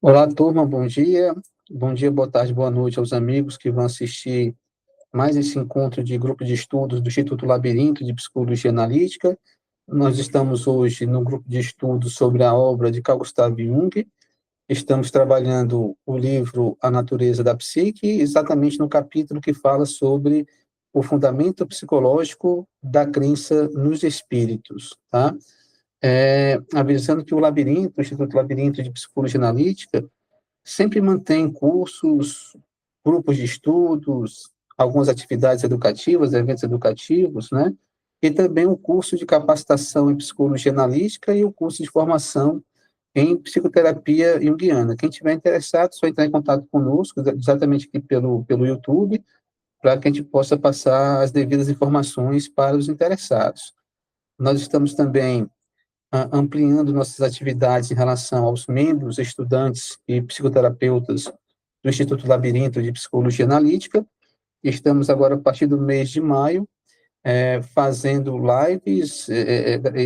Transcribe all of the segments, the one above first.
Olá, turma, bom dia. Bom dia, boa tarde, boa noite aos amigos que vão assistir mais esse encontro de grupo de estudos do Instituto Labirinto de Psicologia Analítica. Nós estamos hoje no grupo de estudos sobre a obra de Carl Gustav Jung. Estamos trabalhando o livro A Natureza da Psique, exatamente no capítulo que fala sobre o fundamento psicológico da crença nos espíritos, tá? Avisando que o Labirinto, o Instituto Labirinto de Psicologia Analítica, sempre mantém cursos, grupos de estudos, algumas atividades educativas, eventos educativos, né? E também o curso de capacitação em psicologia analítica e o curso de formação em psicoterapia junguiana. Quem tiver interessado, só entrar em contato conosco, exatamente aqui pelo YouTube, para que a gente possa passar as devidas informações para os interessados. Nós estamos também ampliando nossas atividades em relação aos membros, estudantes e psicoterapeutas do Instituto Labirinto de Psicologia Analítica. Estamos agora, a partir do mês de maio, fazendo lives,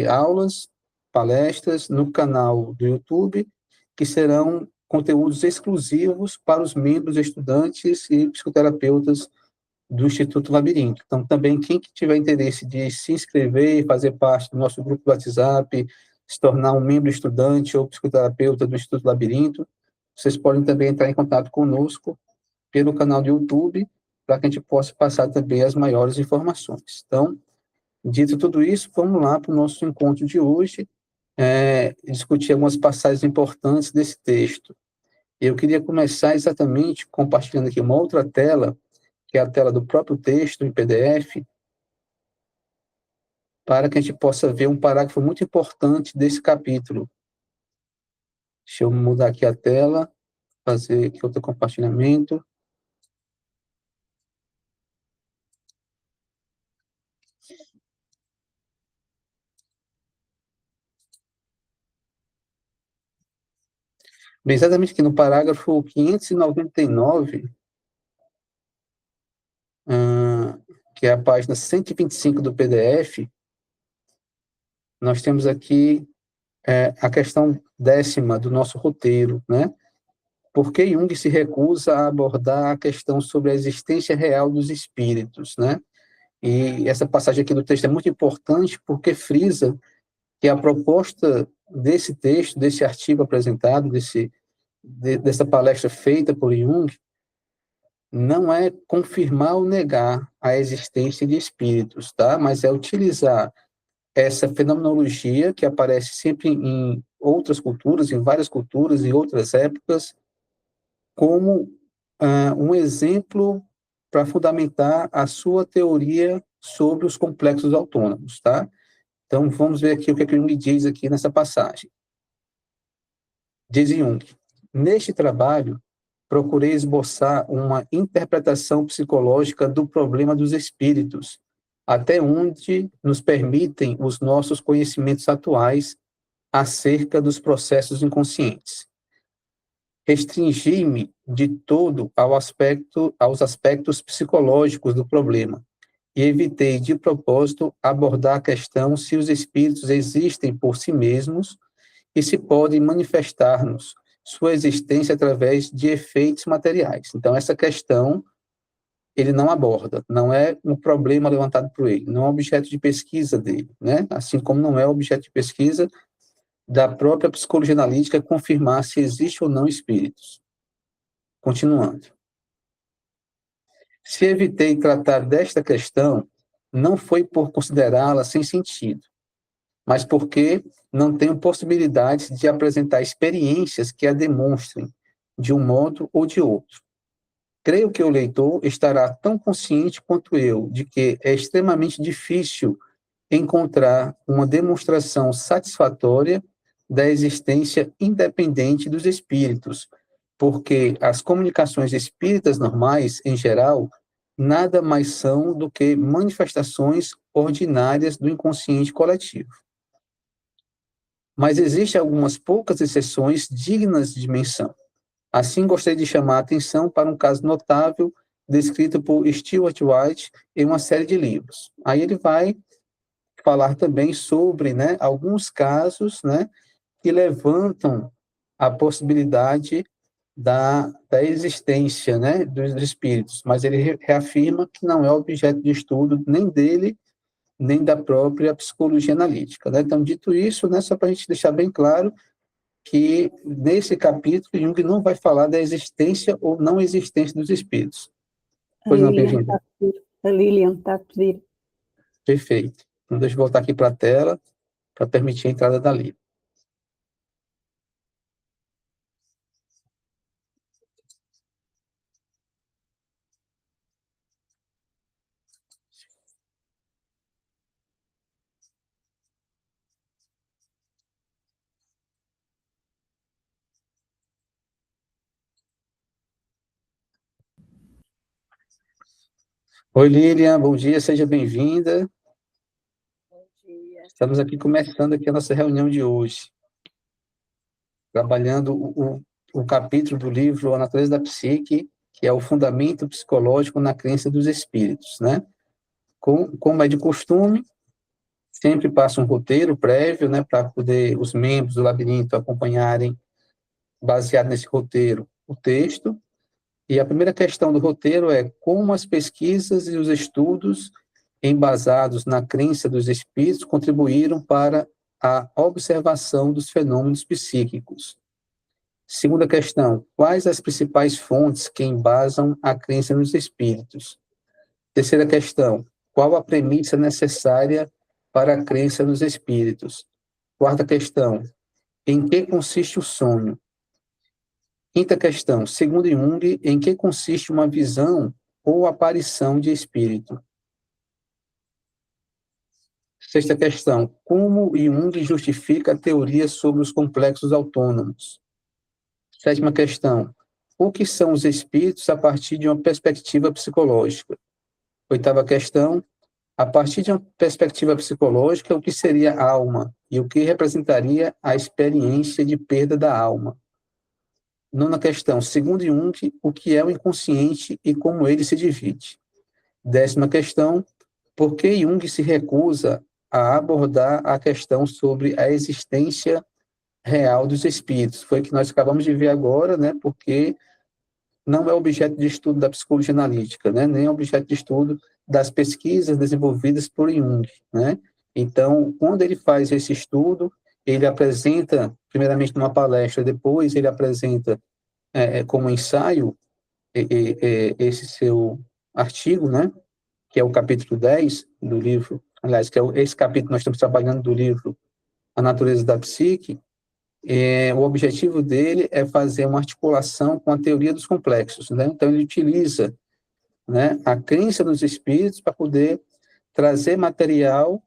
aulas, palestras no canal do YouTube, que serão conteúdos exclusivos para os membros, estudantes e psicoterapeutas do Instituto Labirinto. Então, também, quem que tiver interesse de se inscrever, fazer parte do nosso grupo do WhatsApp, se tornar um membro estudante ou psicoterapeuta do Instituto Labirinto, vocês podem também entrar em contato conosco pelo canal do YouTube, para que a gente possa passar também as maiores informações. Então, dito tudo isso, vamos lá para o nosso encontro de hoje, discutir algumas passagens importantes desse texto. Eu queria começar exatamente compartilhando aqui uma outra tela, que é a tela do próprio texto em PDF, para que a gente possa ver um parágrafo muito importante desse capítulo. Deixa eu mudar aqui a tela, fazer aqui outro compartilhamento. Bem, exatamente aqui no parágrafo 599, que é a página 125 do PDF, nós temos aqui a questão 10ª do nosso roteiro, né? Por que Jung se recusa a abordar a questão sobre a existência real dos espíritos, né? E essa passagem aqui do texto é muito importante porque frisa que a proposta desse texto, desse artigo apresentado, dessa palestra feita por Jung, não é confirmar ou negar a existência de espíritos, tá? Mas é utilizar essa fenomenologia que aparece sempre em outras culturas, em várias culturas, em outras épocas, como um exemplo para fundamentar a sua teoria sobre os complexos autônomos, tá? Então, vamos ver aqui o que Jung diz aqui nessa passagem. Diz Jung: neste trabalho, procurei esboçar uma interpretação psicológica do problema dos espíritos, até onde nos permitem os nossos conhecimentos atuais acerca dos processos inconscientes. Restringi-me de todo aos aspectos psicológicos do problema e evitei de propósito abordar a questão se os espíritos existem por si mesmos e se podem manifestar-nos sua existência através de efeitos materiais. Então, essa questão ele não aborda, não é um problema levantado por ele, não é objeto de pesquisa dele, né? Assim como não é objeto de pesquisa da própria psicologia analítica confirmar se existe ou não espíritos. Continuando. Se evitei tratar desta questão, não foi por considerá-la sem sentido, mas porque não tenho possibilidades de apresentar experiências que a demonstrem de um modo ou de outro. Creio que o leitor estará tão consciente quanto eu de que é extremamente difícil encontrar uma demonstração satisfatória da existência independente dos espíritos, porque as comunicações espíritas normais, em geral, nada mais são do que manifestações ordinárias do inconsciente coletivo. Mas existem algumas poucas exceções dignas de menção. Assim, gostaria de chamar a atenção para um caso notável descrito por Stuart White em uma série de livros. Aí ele vai falar também sobre, né, alguns casos, né, que levantam a possibilidade da existência, né, dos espíritos, mas ele reafirma que não é objeto de estudo nem dele, nem da própria psicologia analítica, né? Então, dito isso, né, só para a gente deixar bem claro que nesse capítulo Jung não vai falar da existência ou não existência dos espíritos. Pois não, bem-vinda. A Lilian está a pedir. Perfeito. Então, deixa eu voltar aqui para a tela para permitir a entrada da Lilian. Oi, Lilian, bom dia, seja bem-vinda. Bom dia. Estamos aqui começando aqui a nossa reunião de hoje, trabalhando o capítulo do livro A Natureza da Psique, que é o fundamento psicológico na crença dos espíritos, né? Como é de costume, sempre passa um roteiro prévio, né, para poder os membros do labirinto acompanharem, baseado nesse roteiro, o texto. E a primeira questão do roteiro é como as pesquisas e os estudos embasados na crença dos espíritos contribuíram para a observação dos fenômenos psíquicos. Segunda questão, quais as principais fontes que embasam a crença nos espíritos? Terceira questão, qual a premissa necessária para a crença nos espíritos? Quarta questão, em que consiste o sonho? Quinta questão, segundo Jung, em que consiste uma visão ou aparição de espírito? Sexta questão, como Jung justifica a teoria sobre os complexos autônomos? Sétima questão, o que são os espíritos a partir de uma perspectiva psicológica? Oitava questão, a partir de uma perspectiva psicológica, o que seria a alma e o que representaria a experiência de perda da alma? Nona questão, segundo Jung, o que é o inconsciente e como ele se divide? Décima questão, por que Jung se recusa a abordar a questão sobre a existência real dos espíritos? Foi o que nós acabamos de ver agora, né? Porque não é objeto de estudo da psicologia analítica, né? Nem é objeto de estudo das pesquisas desenvolvidas por Jung, né? Então, quando ele faz esse estudo, ele apresenta, primeiramente numa palestra, depois ele apresenta como ensaio esse seu artigo, né? Que é o capítulo 10 do livro, aliás, que é esse capítulo nós estamos trabalhando do livro A Natureza da Psique. O objetivo dele é fazer uma articulação com a teoria dos complexos, né? Então ele utiliza, né, a crença nos espíritos para poder trazer material,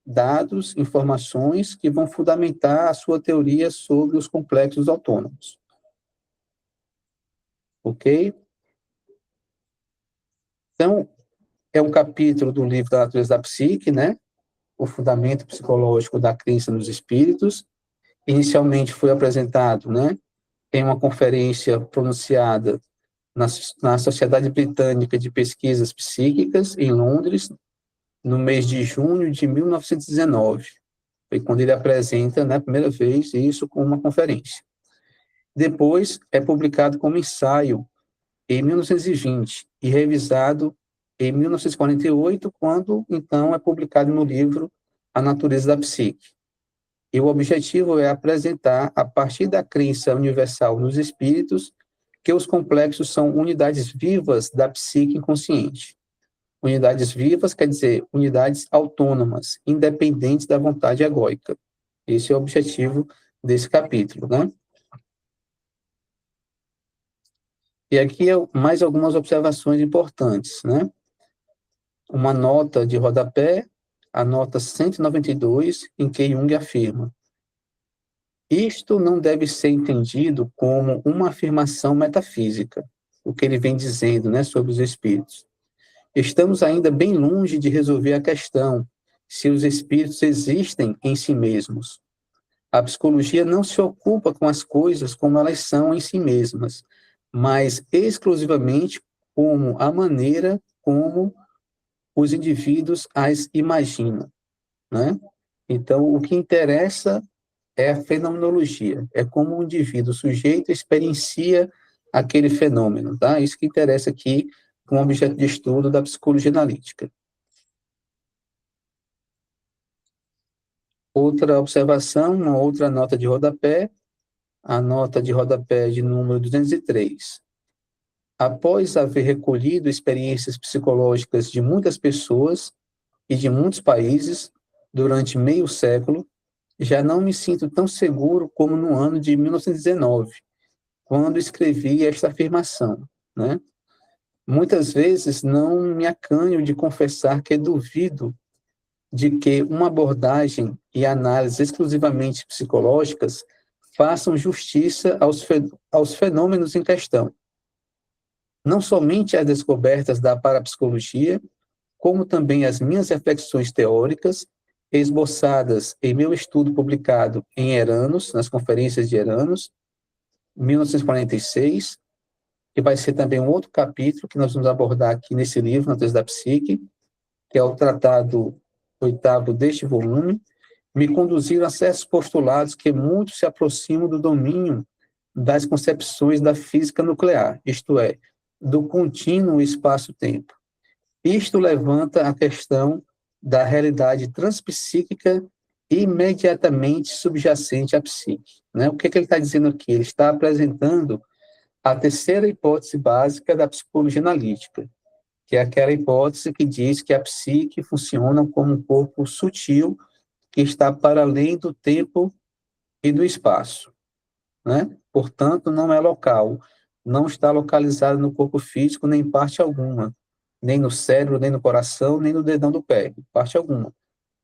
dados, informações que vão fundamentar a sua teoria sobre os complexos autônomos. Ok? Então, é um capítulo do livro da Natureza da Psique, né? O fundamento psicológico da crença nos espíritos. Inicialmente foi apresentado, né, em uma conferência pronunciada na Sociedade Britânica de Pesquisas Psíquicas, em Londres, no mês de junho de 1919. Foi quando ele apresenta, né, a primeira vez, isso com uma conferência. Depois, é publicado como ensaio em 1920 e revisado em 1948, quando, então, é publicado no livro A Natureza da Psique. E o objetivo é apresentar, a partir da crença universal nos espíritos, que os complexos são unidades vivas da psique inconsciente. Unidades vivas quer dizer unidades autônomas, independentes da vontade egóica. Esse é o objetivo desse capítulo, né? E aqui mais algumas observações importantes, né? Uma nota de rodapé, a nota 192, em que Jung afirma: isto não deve ser entendido como uma afirmação metafísica, o que ele vem dizendo, né, sobre os espíritos. Estamos ainda bem longe de resolver a questão se os espíritos existem em si mesmos. A psicologia não se ocupa com as coisas como elas são em si mesmas, mas exclusivamente como a maneira como os indivíduos as imaginam, né? Então, o que interessa é a fenomenologia, é como o indivíduo, o sujeito, experiencia aquele fenômeno, tá? Isso que interessa aqui como objeto de estudo da psicologia analítica. Outra observação, uma outra nota de rodapé, a nota de rodapé de número 203. Após haver recolhido experiências psicológicas de muitas pessoas e de muitos países durante meio século, já não me sinto tão seguro como no ano de 1919, quando escrevi esta afirmação, né? Muitas vezes não me acanho de confessar que duvido de que uma abordagem e análise exclusivamente psicológicas façam justiça aos fenômenos em questão. Não somente as descobertas da parapsicologia, como também as minhas reflexões teóricas, esboçadas em meu estudo publicado em Eranos, nas conferências de Eranos, 1946, que vai ser também um outro capítulo que nós vamos abordar aqui nesse livro, Na Tese da Psique, que é o tratado 8º deste volume, me conduziram a certos postulados que muito se aproximam do domínio das concepções da física nuclear, isto é, do contínuo espaço-tempo. Isto levanta a questão da realidade transpsíquica imediatamente subjacente à psique, né? O que ele está dizendo aqui? Ele está apresentando a terceira hipótese básica da psicologia analítica, que é aquela hipótese que diz que a psique funciona como um corpo sutil que está para além do tempo e do espaço, né? Portanto, não é local, não está localizado no corpo físico nem em parte alguma, nem no cérebro, nem no coração, nem no dedão do pé, parte alguma.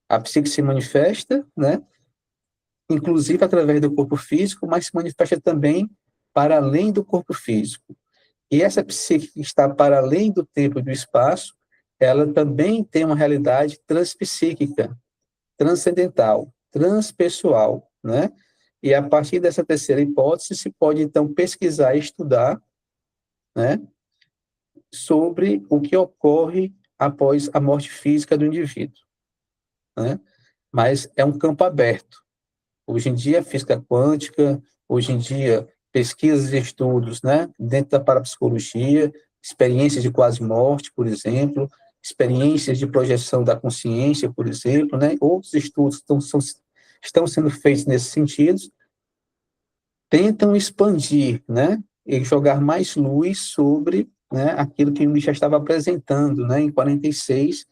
A psique se manifesta, né? Inclusive através do corpo físico, mas se manifesta também para além do corpo físico. E essa psique que está para além do tempo e do espaço, ela também tem uma realidade transpsíquica, transcendental, transpessoal, né? E a partir dessa terceira hipótese, se pode, então, pesquisar e estudar, né, sobre o que ocorre após a morte física do indivíduo, né? Mas é um campo aberto. Hoje em dia, física quântica, hoje em dia, pesquisas e estudos, né, dentro da parapsicologia, experiências de quase morte, por exemplo, experiências de projeção da consciência, por exemplo, né, outros estudos estão sendo feitos nesse sentido, tentam expandir, né, e jogar mais luz sobre, né, aquilo que Jung já estava apresentando, né, em 46,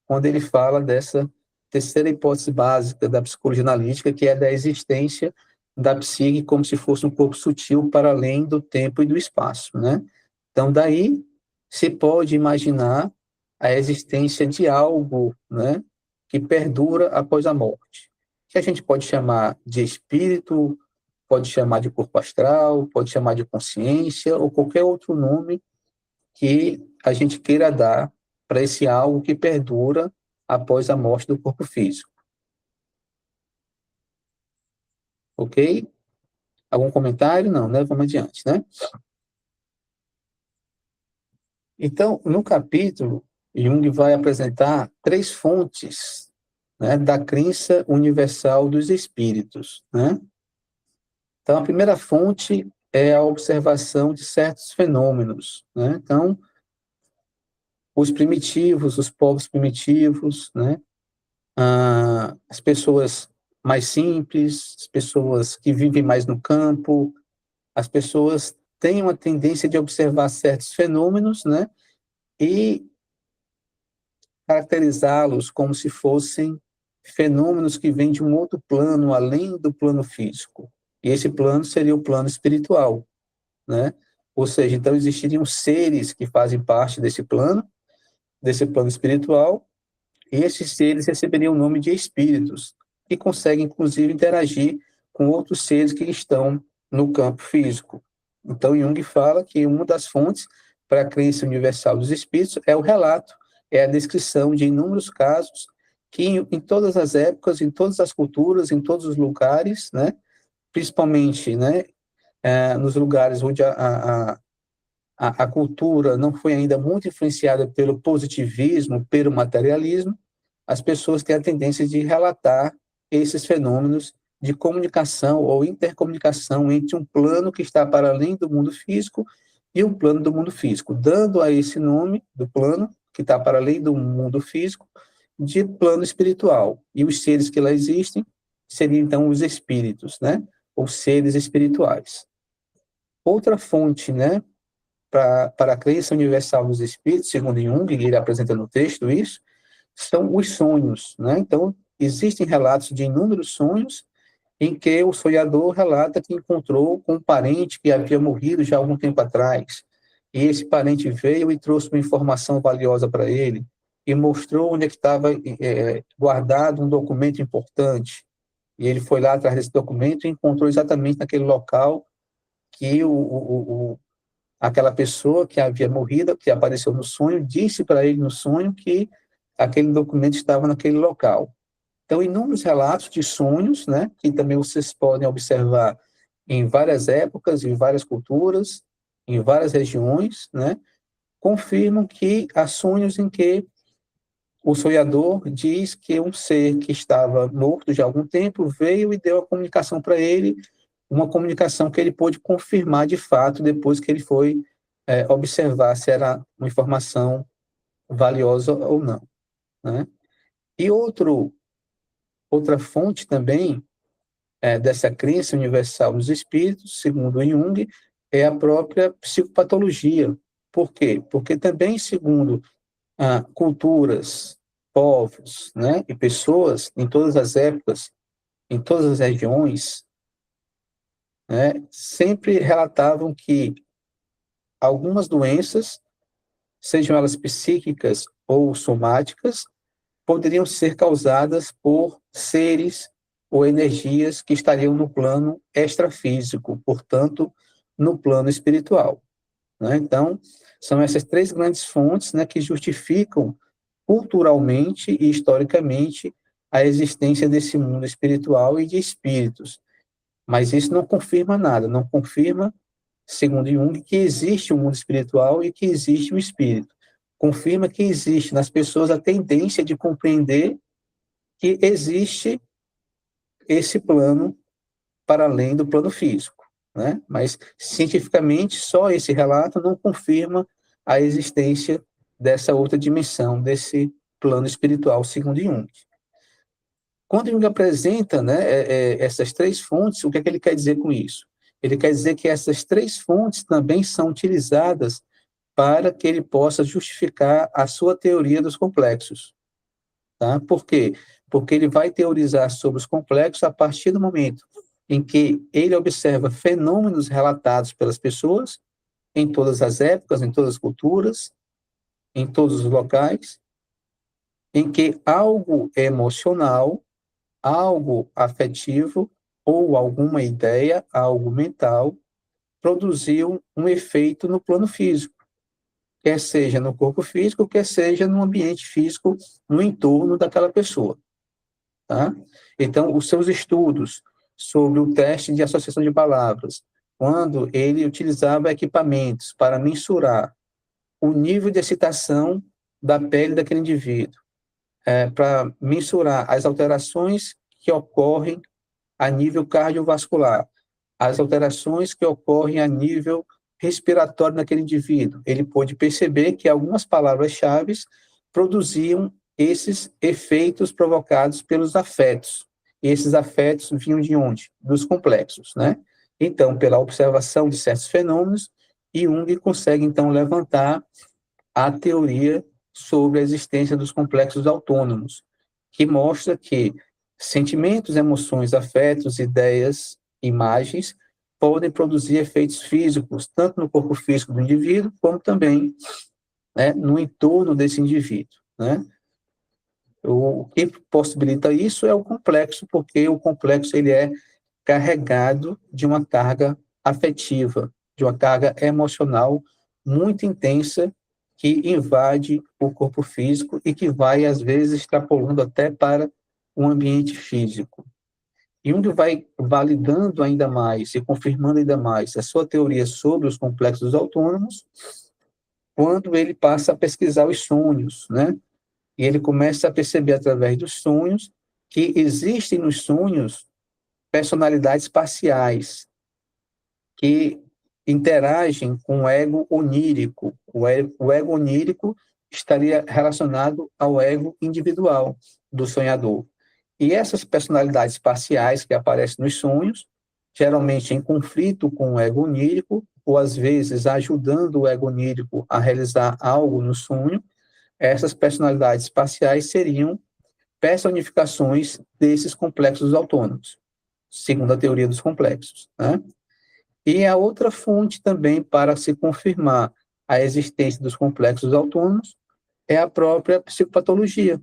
quando ele fala dessa terceira hipótese básica da psicologia analítica, que é da existência da psique como se fosse um corpo sutil para além do tempo e do espaço, né? Então, daí se pode imaginar a existência de algo, né, que perdura após a morte, que a gente pode chamar de espírito, pode chamar de corpo astral, pode chamar de consciência, ou qualquer outro nome que a gente queira dar para esse algo que perdura após a morte do corpo físico. Ok? Algum comentário? Não, né? Vamos adiante, né? Então, no capítulo, Jung vai apresentar 3 fontes, né, da crença universal dos espíritos, né? Então, a primeira fonte é a observação de certos fenômenos, né? Então, os primitivos, os povos primitivos, né? As pessoas mais simples, as pessoas que vivem mais no campo, as pessoas têm uma tendência de observar certos fenômenos, né? E caracterizá-los como se fossem fenômenos que vêm de um outro plano, além do plano físico. E esse plano seria o plano espiritual, né? Ou seja, então existiriam seres que fazem parte desse plano espiritual, e esses seres receberiam o nome de espíritos, que conseguem, inclusive, interagir com outros seres que estão no campo físico. Então, Jung fala que uma das fontes para a crença universal dos espíritos é o relato, é a descrição de inúmeros casos que, em todas as épocas, em todas as culturas, em todos os lugares, né, principalmente, né, nos lugares onde a cultura não foi ainda muito influenciada pelo positivismo, pelo materialismo, as pessoas têm a tendência de relatar esses fenômenos de comunicação ou intercomunicação entre um plano que está para além do mundo físico e o plano do mundo físico, dando a esse nome do plano, que está para além do mundo físico, de plano espiritual. E os seres que lá existem seriam, então, os espíritos, né? Ou seres espirituais. Outra fonte, né, para a crença universal dos espíritos, segundo Jung, e ele apresenta no texto isso, são os sonhos, né? Então, existem relatos de inúmeros sonhos em que o sonhador relata que encontrou com um parente que havia morrido já há algum tempo atrás. E esse parente veio e trouxe uma informação valiosa para ele e mostrou onde é que estava guardado um documento importante. E ele foi lá atrás desse documento e encontrou exatamente naquele local que aquela pessoa que havia morrido, que apareceu no sonho, disse para ele no sonho que aquele documento estava naquele local. Então, inúmeros relatos de sonhos, né, que também vocês podem observar em várias épocas, em várias culturas, em várias regiões, né, confirmam que há sonhos em que o sonhador diz que um ser que estava morto já há algum tempo veio e deu a comunicação para ele, uma comunicação que ele pôde confirmar de fato depois que ele foi observar se era uma informação valiosa ou não, né? E outra fonte também dessa crença universal nos espíritos, segundo Jung, é a própria psicopatologia. Por quê? Porque também, segundo culturas, povos, né, e pessoas em todas as épocas, em todas as regiões, né, sempre relatavam que algumas doenças, sejam elas psíquicas ou somáticas, poderiam ser causadas por seres ou energias que estariam no plano extrafísico, portanto, no plano espiritual, né? Então, são essas três grandes fontes, né, que justificam culturalmente e historicamente a existência desse mundo espiritual e de espíritos. Mas isso não confirma nada, não confirma, segundo Jung, que existe um mundo espiritual e que existe um espírito. Confirma que existe nas pessoas a tendência de compreender que existe esse plano para além do plano físico, né? Mas, cientificamente, só esse relato não confirma a existência dessa outra dimensão, desse plano espiritual, segundo Jung. Quando Jung apresenta, né, essas três fontes, o que é que ele quer dizer com isso? Ele quer dizer que essas três fontes também são utilizadas para que ele possa justificar a sua teoria dos complexos. Tá? Por quê? Porque ele vai teorizar sobre os complexos a partir do momento em que ele observa fenômenos relatados pelas pessoas em todas as épocas, em todas as culturas, em todos os locais, em que algo emocional, algo afetivo ou alguma ideia, algo mental, produziu um efeito no plano físico, quer seja no corpo físico, quer seja no ambiente físico, no entorno daquela pessoa. Tá? Então, os seus estudos sobre o teste de associação de palavras, quando ele utilizava equipamentos para mensurar o nível de excitação da pele daquele indivíduo, para mensurar as alterações que ocorrem a nível cardiovascular, as alterações que ocorrem a nível respiratório naquele indivíduo. Ele pôde perceber que algumas palavras-chave produziam esses efeitos provocados pelos afetos. E esses afetos vinham de onde? Dos complexos, né? Então, pela observação de certos fenômenos, Jung consegue, então, levantar a teoria sobre a existência dos complexos autônomos, que mostra que sentimentos, emoções, afetos, ideias, imagens podem produzir efeitos físicos, tanto no corpo físico do indivíduo, como também, né, no entorno desse indivíduo, né? O que possibilita isso é o complexo, porque o complexo ele é carregado de uma carga afetiva, de uma carga emocional muito intensa que invade o corpo físico e que vai, às vezes, extrapolando até para o ambiente físico. Jung vai validando ainda mais e confirmando ainda mais a sua teoria sobre os complexos autônomos quando ele passa a pesquisar os sonhos, né? E ele começa a perceber através dos sonhos que existem nos sonhos personalidades parciais que interagem com o ego onírico. O ego onírico estaria relacionado ao ego individual do sonhador. E essas personalidades parciais que aparecem nos sonhos, geralmente em conflito com o ego onírico, ou às vezes ajudando o ego onírico a realizar algo no sonho, essas personalidades parciais seriam personificações desses complexos autônomos, segundo a teoria dos complexos, né? E a outra fonte também para se confirmar a existência dos complexos autônomos é a própria psicopatologia.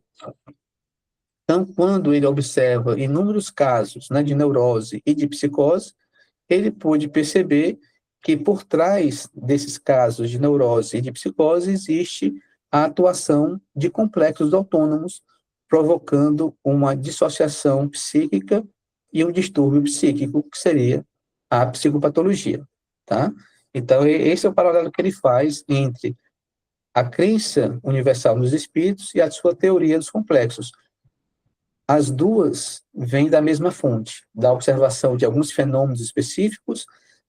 Então, quando ele observa inúmeros casos, né, de neurose e de psicose, ele pôde perceber que por trás desses casos de neurose e de psicose existe a atuação de complexos autônomos, provocando uma dissociação psíquica e um distúrbio psíquico, que seria a psicopatologia, tá? Então, esse é o paralelo que ele faz entre a crença universal nos espíritos e a sua teoria dos complexos. As duas vêm da mesma fonte, da observação de alguns fenômenos específicos,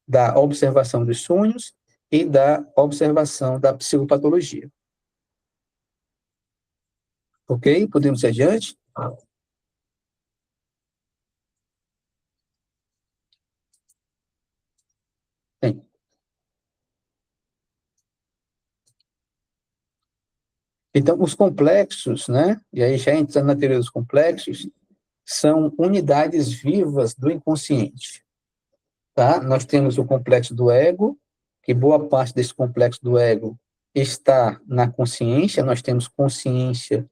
da observação dos sonhos e da observação da psicopatologia. Ok? Podemos ir adiante? Bem. Então, os complexos, né? E aí já entrando na teoria dos complexos, são unidades vivas do inconsciente. Tá? Nós temos o complexo do ego, que boa parte desse complexo do ego está na consciência, nós temos consciência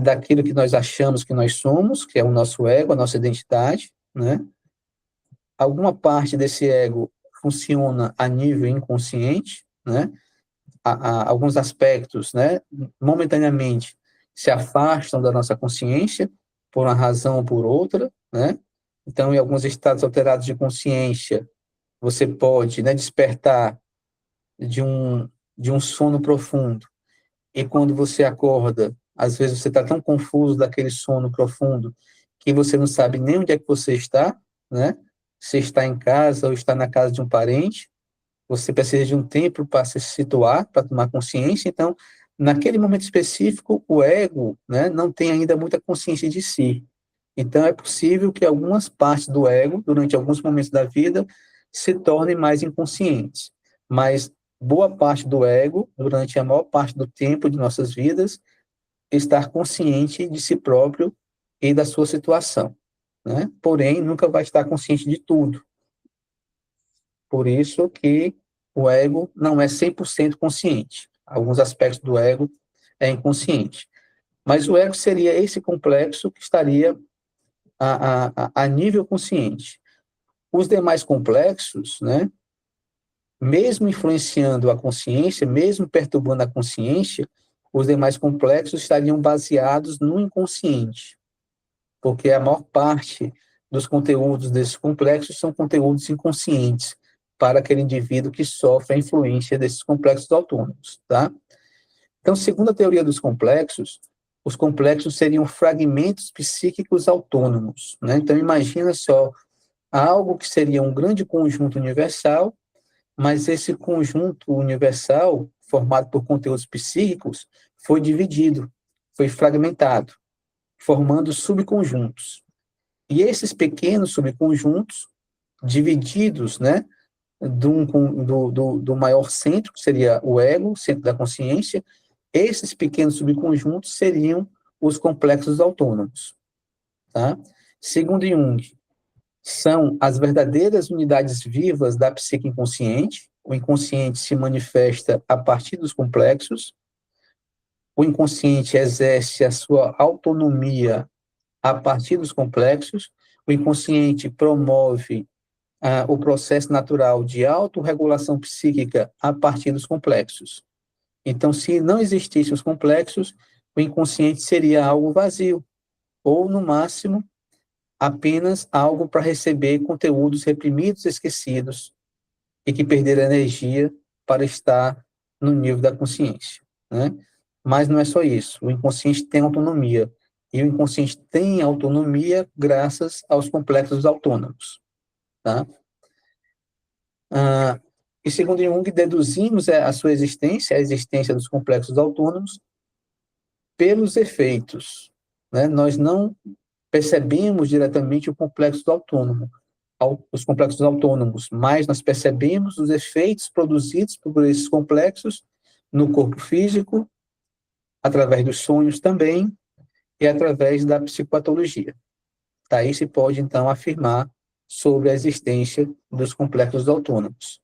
daquilo que nós achamos que nós somos, que é o nosso ego, a nossa identidade, né? Alguma parte desse ego funciona a nível inconsciente, né? Alguns aspectos, né, momentaneamente se afastam da nossa consciência por uma razão ou por outra, né? Então, em alguns estados alterados de consciência, você pode, né, despertar de um sono profundo, e quando você acorda, às vezes você está tão confuso daquele sono profundo que você não sabe nem onde é que você está, né? Se está em casa ou está na casa de um parente, você precisa de um tempo para se situar, para tomar consciência. Então, naquele momento específico, o ego, né, não tem ainda muita consciência de si. Então, é possível que algumas partes do ego, durante alguns momentos da vida, se tornem mais inconscientes. Mas boa parte do ego, durante a maior parte do tempo de nossas vidas, estar consciente de si próprio e da sua situação, né? Porém, nunca vai estar consciente de tudo. Por isso que o ego não é 100% consciente. Alguns aspectos do ego é inconsciente. Mas o ego seria esse complexo que estaria a nível consciente. Os demais complexos, né, mesmo influenciando a consciência, mesmo perturbando a consciência, os demais complexos estariam baseados no inconsciente, porque a maior parte dos conteúdos desses complexos são conteúdos inconscientes para aquele indivíduo que sofre a influência desses complexos autônomos, tá? Então, segundo a teoria dos complexos, os complexos seriam fragmentos psíquicos autônomos, né? Então, imagina só, algo que seria um grande conjunto universal, mas esse conjunto universal, formado por conteúdos psíquicos, foi dividido, foi fragmentado, formando subconjuntos. E esses pequenos subconjuntos, divididos, né, do maior centro, que seria o ego, centro da consciência, esses pequenos subconjuntos seriam os complexos autônomos. Tá? Segundo Jung, são as verdadeiras unidades vivas da psique inconsciente. O inconsciente se manifesta a partir dos complexos. O inconsciente exerce a sua autonomia a partir dos complexos. O inconsciente promove o processo natural de autorregulação psíquica a partir dos complexos. Então, se não existissem os complexos, o inconsciente seria algo vazio, ou, no máximo, apenas algo para receber conteúdos reprimidos, esquecidos, e que perderam energia para estar no nível da consciência, né? Mas não é só isso, o inconsciente tem autonomia, e o inconsciente tem autonomia graças aos complexos autônomos, tá? E, segundo Jung, deduzimos a sua existência, a existência dos complexos autônomos, pelos efeitos, né? Nós não percebemos diretamente o complexo autônomo, os complexos autônomos, mas nós percebemos os efeitos produzidos por esses complexos no corpo físico, através dos sonhos também, e através da psicopatologia. Daí se pode, então, afirmar sobre a existência dos complexos autônomos.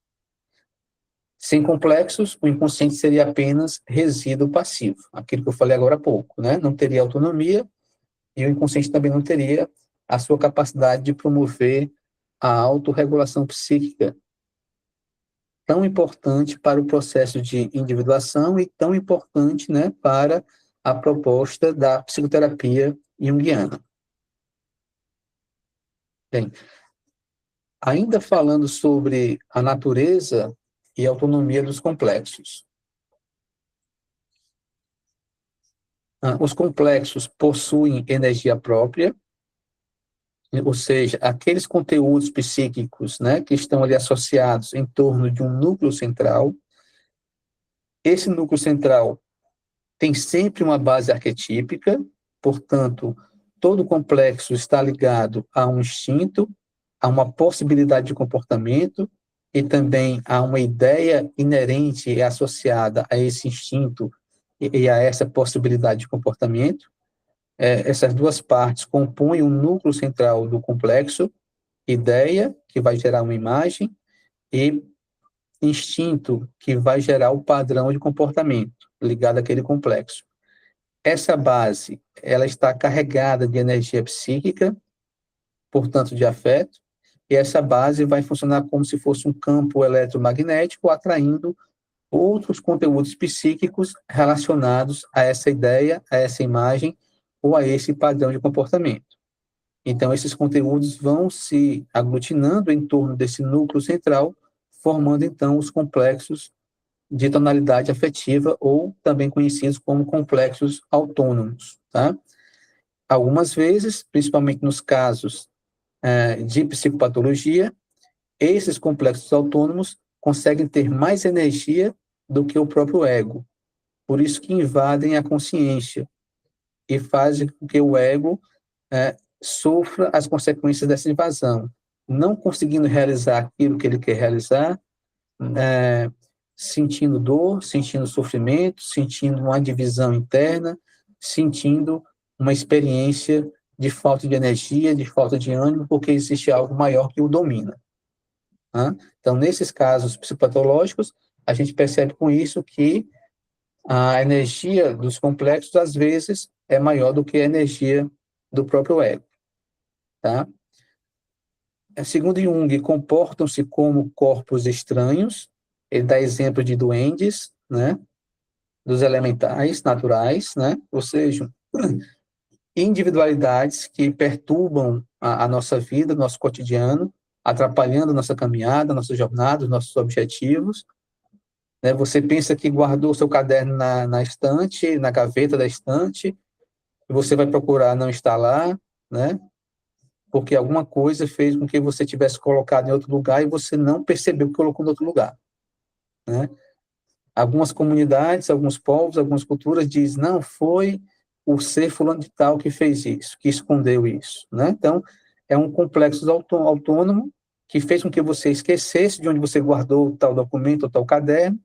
Sem complexos, o inconsciente seria apenas resíduo passivo, aquilo que eu falei agora há pouco, né? Não teria autonomia e o inconsciente também não teria a sua capacidade de promover a autorregulação psíquica, tão importante para o processo de individuação e tão importante, né, para a proposta da psicoterapia junguiana. Bem, ainda falando sobre a natureza e a autonomia dos complexos. Os complexos possuem energia própria, ou seja, aqueles conteúdos psíquicos, né, que estão ali associados em torno de um núcleo central. Esse núcleo central tem sempre uma base arquetípica, portanto, todo complexo está ligado a um instinto, a uma possibilidade de comportamento e também a uma ideia inerente e associada a esse instinto e a essa possibilidade de comportamento. Essas duas partes compõem o núcleo central do complexo, ideia, que vai gerar uma imagem, e instinto, que vai gerar o padrão de comportamento ligado àquele complexo. Essa base, ela está carregada de energia psíquica, portanto, de afeto, e essa base vai funcionar como se fosse um campo eletromagnético, atraindo outros conteúdos psíquicos relacionados a essa ideia, a essa imagem ou a esse padrão de comportamento. Então, esses conteúdos vão se aglutinando em torno desse núcleo central, formando, então, os complexos de tonalidade afetiva, ou também conhecidos como complexos autônomos, tá? Algumas vezes, principalmente nos casos de psicopatologia, esses complexos autônomos conseguem ter mais energia do que o próprio ego, por isso que invadem a consciência e fazem com que o ego sofra as consequências dessa invasão, não conseguindo realizar aquilo que ele quer realizar, sentindo dor, sentindo sofrimento, sentindo uma divisão interna, sentindo uma experiência de falta de energia, de falta de ânimo, porque existe algo maior que o domina. Tá? Então, nesses casos psicopatológicos, a gente percebe com isso que a energia dos complexos, às vezes, é maior do que a energia do próprio ego. Tá? Segundo Jung, comportam-se como corpos estranhos. Ele dá exemplo de duendes, né? Dos elementais naturais, né? Ou seja, individualidades que perturbam a nossa vida, nosso cotidiano, atrapalhando nossa caminhada, nossa jornada, nossos objetivos. Né? Você pensa que guardou seu caderno na estante, na gaveta da estante, e você vai procurar, não está lá, né? Porque alguma coisa fez com que você tivesse colocado em outro lugar e você não percebeu que colocou em outro lugar, né? Algumas comunidades, alguns povos, algumas culturas dizem, não, foi o ser fulano de tal que fez isso, que escondeu isso, né? Então, é um complexo autônomo que fez com que você esquecesse de onde você guardou tal documento ou tal caderno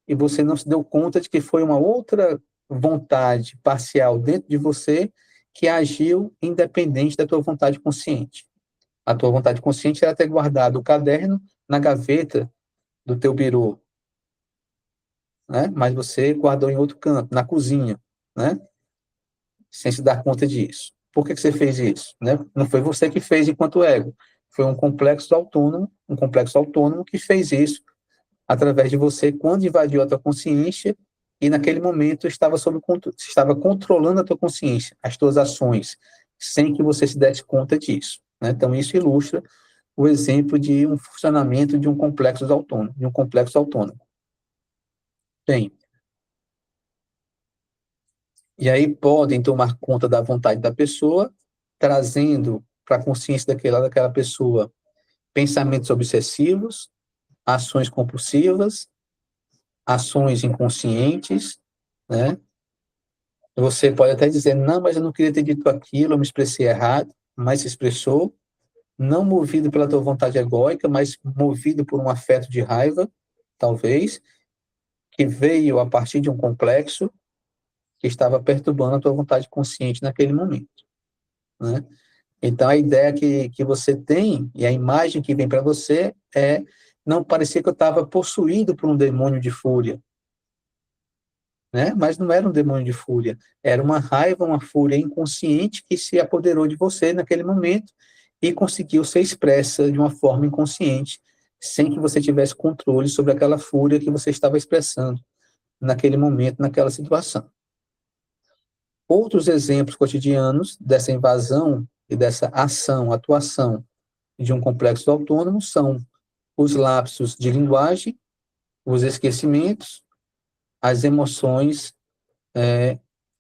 e você não se deu conta de que foi uma outra vontade parcial dentro de você que agiu independente da tua vontade consciente. A tua vontade consciente era ter guardado o caderno na gaveta do teu birô, né? Mas você guardou em outro canto, na cozinha, né? Sem se dar conta disso. Por que você fez isso? Né? Não foi você que fez enquanto ego, foi um complexo autônomo que fez isso através de você quando invadiu a tua consciência e naquele momento estava controlando a tua consciência, as tuas ações, sem que você se desse conta disso. Né? Então, isso ilustra o exemplo de um funcionamento de um complexo autônomo. Bem, e aí podem tomar conta da vontade da pessoa, trazendo para a consciência daquela pessoa pensamentos obsessivos, ações compulsivas, ações inconscientes, né? Você pode até dizer, não, mas eu não queria ter dito aquilo, eu me expressei errado, mas se expressou, não movido pela tua vontade egóica, mas movido por um afeto de raiva, talvez, que veio a partir de um complexo que estava perturbando a tua vontade consciente naquele momento, né? Então, a ideia que você tem, e a imagem que vem para você é, não parecia que eu estava possuído por um demônio de fúria, né? Mas não era um demônio de fúria, era uma raiva, uma fúria inconsciente que se apoderou de você naquele momento e conseguiu ser expressa de uma forma inconsciente, sem que você tivesse controle sobre aquela fúria que você estava expressando naquele momento, naquela situação. Outros exemplos cotidianos dessa invasão e dessa ação, atuação de um complexo autônomo são os lapsos de linguagem, os esquecimentos, as emoções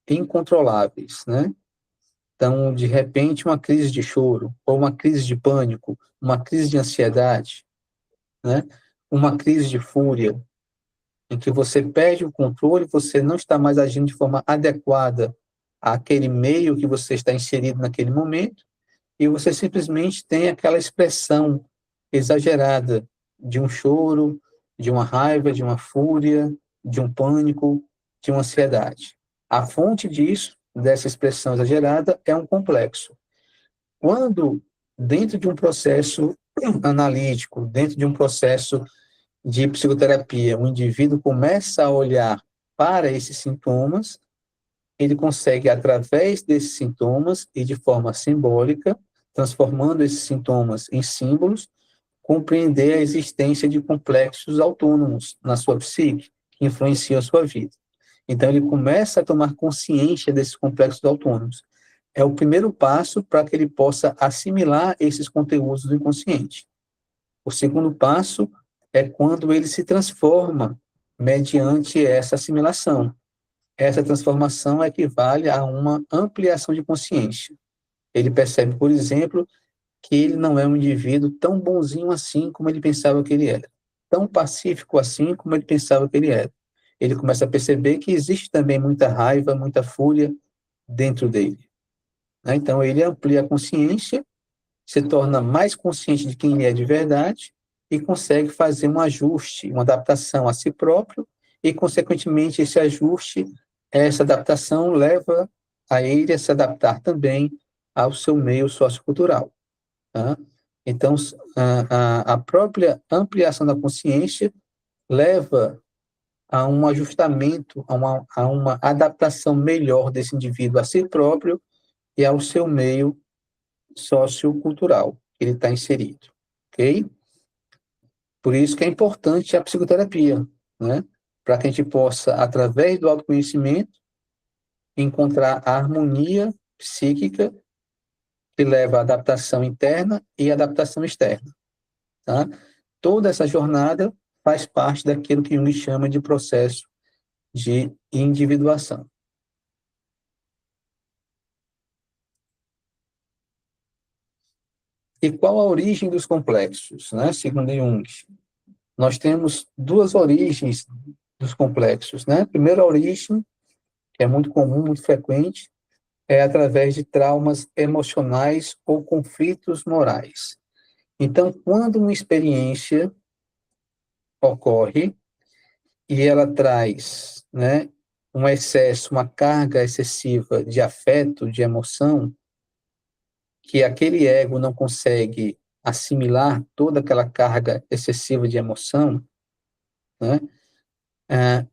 incontroláveis, né? Então, de repente, uma crise de choro, ou uma crise de pânico, uma crise de ansiedade, né? Uma crise de fúria, em que você perde o controle, você não está mais agindo de forma adequada àquele meio que você está inserido naquele momento, e você simplesmente tem aquela expressão exagerada de um choro, de uma raiva, de uma fúria, de um pânico, de uma ansiedade. A fonte disso, dessa expressão exagerada, é um complexo. Quando, dentro de um processo analítico, dentro de um processo de psicoterapia, o indivíduo começa a olhar para esses sintomas, ele consegue, através desses sintomas e de forma simbólica, transformando esses sintomas em símbolos, compreender a existência de complexos autônomos na sua psique, que influenciam a sua vida. Então, ele começa a tomar consciência desses complexos autônomos. É o primeiro passo para que ele possa assimilar esses conteúdos do inconsciente. O segundo passo é quando ele se transforma mediante essa assimilação. Essa transformação equivale a uma ampliação de consciência. Ele percebe, por exemplo, que ele não é um indivíduo tão bonzinho assim como ele pensava que ele era, tão pacífico assim como ele pensava que ele era. Ele começa a perceber que existe também muita raiva, muita fúria dentro dele, né? Então, ele amplia a consciência, se torna mais consciente de quem ele é de verdade e consegue fazer um ajuste, uma adaptação a si próprio e, consequentemente, esse ajuste, essa adaptação leva a ele a se adaptar também ao seu meio sociocultural, tá? Então, a própria ampliação da consciência leva a um ajustamento, a uma adaptação melhor desse indivíduo a si próprio e ao seu meio sociocultural que ele está inserido, ok? Por isso que é importante a psicoterapia, né? Para que a gente possa, através do autoconhecimento, encontrar a harmonia psíquica que leva à adaptação interna e adaptação externa, tá? Toda essa jornada faz parte daquilo que Jung chama de processo de individuação. E qual a origem dos complexos, né? Segundo Jung, nós temos duas origens dos complexos, né? A primeira origem, que é muito comum, muito frequente, é através de traumas emocionais ou conflitos morais. Então, quando uma experiência ocorre e ela traz, né, um excesso, uma carga excessiva de afeto, de emoção, que aquele ego não consegue assimilar toda aquela carga excessiva de emoção, né,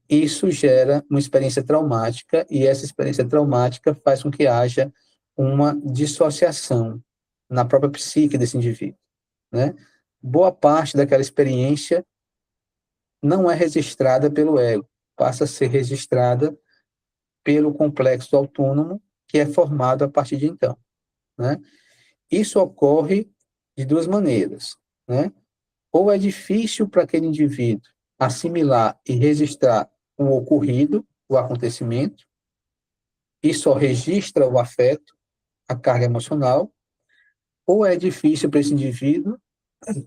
isso gera uma experiência traumática, e essa experiência traumática faz com que haja uma dissociação na própria psique desse indivíduo, né? Boa parte daquela experiência não é registrada pelo ego, passa a ser registrada pelo complexo autônomo que é formado a partir de então, né? Isso ocorre de duas maneiras, né? Ou é difícil para aquele indivíduo assimilar e registrar o ocorrido, o acontecimento, e só registra o afeto, a carga emocional, ou é difícil para esse indivíduo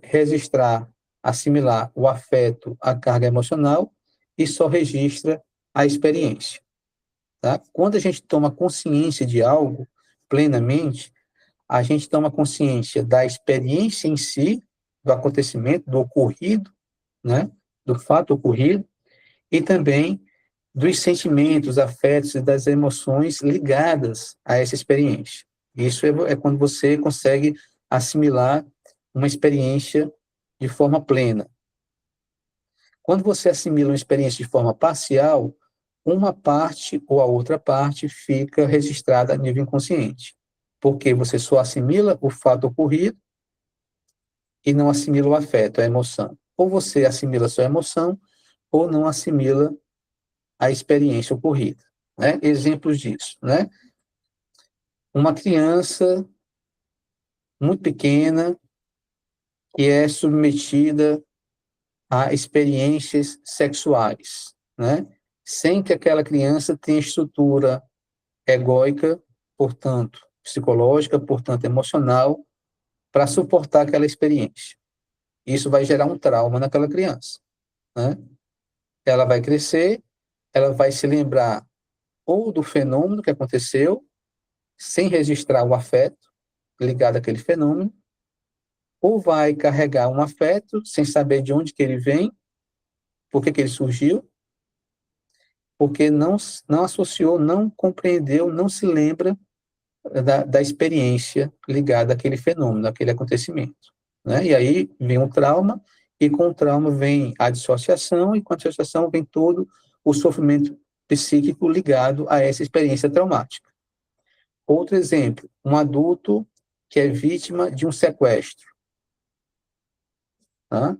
registrar assimilar o afeto à carga emocional e só registra a experiência. Tá? Quando a gente toma consciência de algo plenamente, a gente toma consciência da experiência em si, do acontecimento, do ocorrido, né? Do fato ocorrido, e também dos sentimentos, afetos e das emoções ligadas a essa experiência. Isso é quando você consegue assimilar uma experiência de forma plena. Quando você assimila uma experiência de forma parcial, uma parte ou a outra parte fica registrada a nível inconsciente, porque você só assimila o fato ocorrido e não assimila o afeto, a emoção. Ou você assimila só a emoção, ou não assimila a experiência ocorrida. Né? Exemplos disso, né? Uma criança muito pequena que é submetida a experiências sexuais, né? Sem que aquela criança tenha estrutura egóica, portanto, psicológica, portanto, emocional, para suportar aquela experiência. Isso vai gerar um trauma naquela criança, né? Ela vai crescer, ela vai se lembrar ou do fenômeno que aconteceu, sem registrar o afeto ligado àquele fenômeno, ou vai carregar um afeto sem saber de onde que ele vem, por que ele surgiu, porque não associou, não compreendeu, não se lembra da experiência ligada àquele fenômeno, àquele acontecimento. Né? E aí vem o trauma, e com o trauma vem a dissociação, e com a dissociação vem todo o sofrimento psíquico ligado a essa experiência traumática. Outro exemplo, um adulto que é vítima de um sequestro. Tá?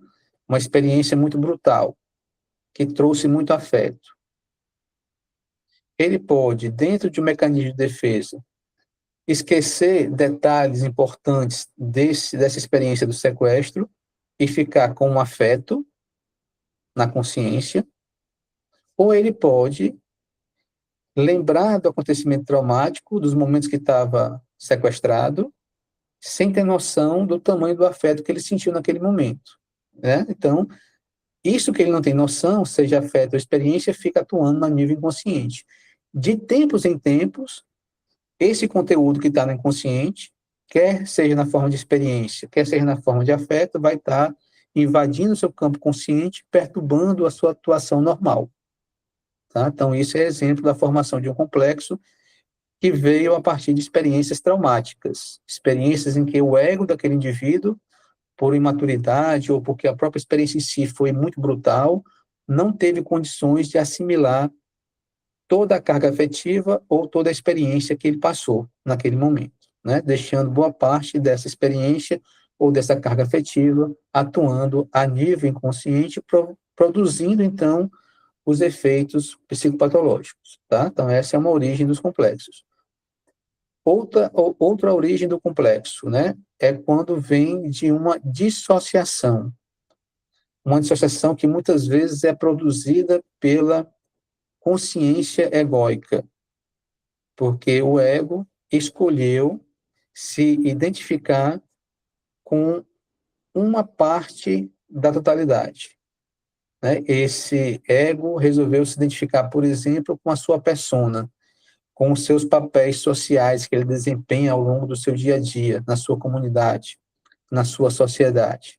Uma experiência muito brutal, que trouxe muito afeto. Ele pode, dentro de um mecanismo de defesa, esquecer detalhes importantes dessa experiência do sequestro e ficar com um afeto na consciência, ou ele pode lembrar do acontecimento traumático, dos momentos que estava sequestrado, sem ter noção do tamanho do afeto que ele sentiu naquele momento. Né? Então, isso que ele não tem noção, seja afeto ou experiência, fica atuando no nível inconsciente. De tempos em tempos, esse conteúdo que está no inconsciente, quer seja na forma de experiência, quer seja na forma de afeto, vai estar invadindo o seu campo consciente, perturbando a sua atuação normal. Tá? Então, isso é exemplo da formação de um complexo que veio a partir de experiências traumáticas, experiências em que o ego daquele indivíduo, por imaturidade ou porque a própria experiência em si foi muito brutal, não teve condições de assimilar toda a carga afetiva ou toda a experiência que ele passou naquele momento, né? Deixando boa parte dessa experiência ou dessa carga afetiva atuando a nível inconsciente, produzindo, então, os efeitos psicopatológicos, tá? Então, essa é uma origem dos complexos. Outra origem do complexo, né? É quando vem de uma dissociação que muitas vezes é produzida pela consciência egóica, porque o ego escolheu se identificar com uma parte da totalidade. Né? Esse ego resolveu se identificar, por exemplo, com a sua persona, com os seus papéis sociais que ele desempenha ao longo do seu dia a dia, na sua comunidade, na sua sociedade.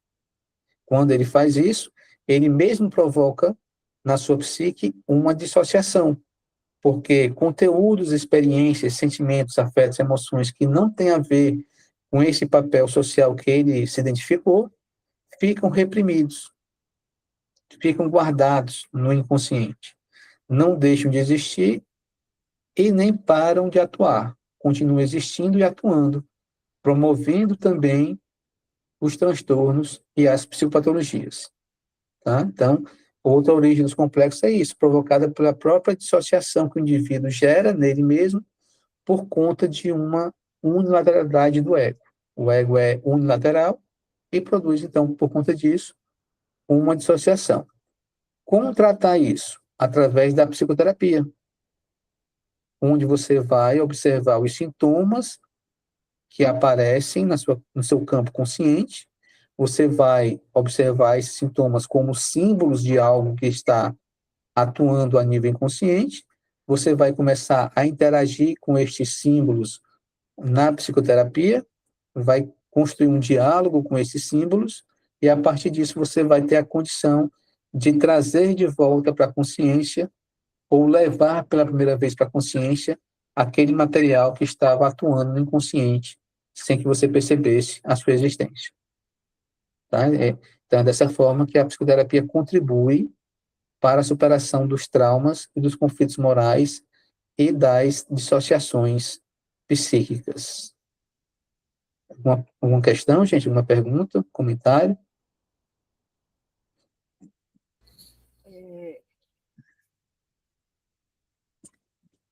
Quando ele faz isso, ele mesmo provoca na sua psique uma dissociação, porque conteúdos, experiências, sentimentos, afetos, emoções que não têm a ver com esse papel social que ele se identificou, ficam reprimidos, ficam guardados no inconsciente, não deixam de existir e nem param de atuar, continuam existindo e atuando, promovendo também os transtornos e as psicopatologias. Tá? Então, outra origem dos complexos é isso, provocada pela própria dissociação que o indivíduo gera nele mesmo por conta de uma unilateralidade do ego. O ego é unilateral e produz, então, por conta disso, uma dissociação. Como tratar isso? Através da psicoterapia, onde você vai observar os sintomas que aparecem no seu campo consciente, você vai observar esses sintomas como símbolos de algo que está atuando a nível inconsciente, você vai começar a interagir com estes símbolos na psicoterapia, vai construir um diálogo com esses símbolos, e a partir disso você vai ter a condição de trazer de volta para a consciência, ou levar pela primeira vez para a consciência, aquele material que estava atuando no inconsciente, sem que você percebesse a sua existência. Tá? Então, é dessa forma que a psicoterapia contribui para a superação dos traumas e dos conflitos morais e das dissociações psíquicas. Alguma questão, gente? Alguma pergunta? Comentário?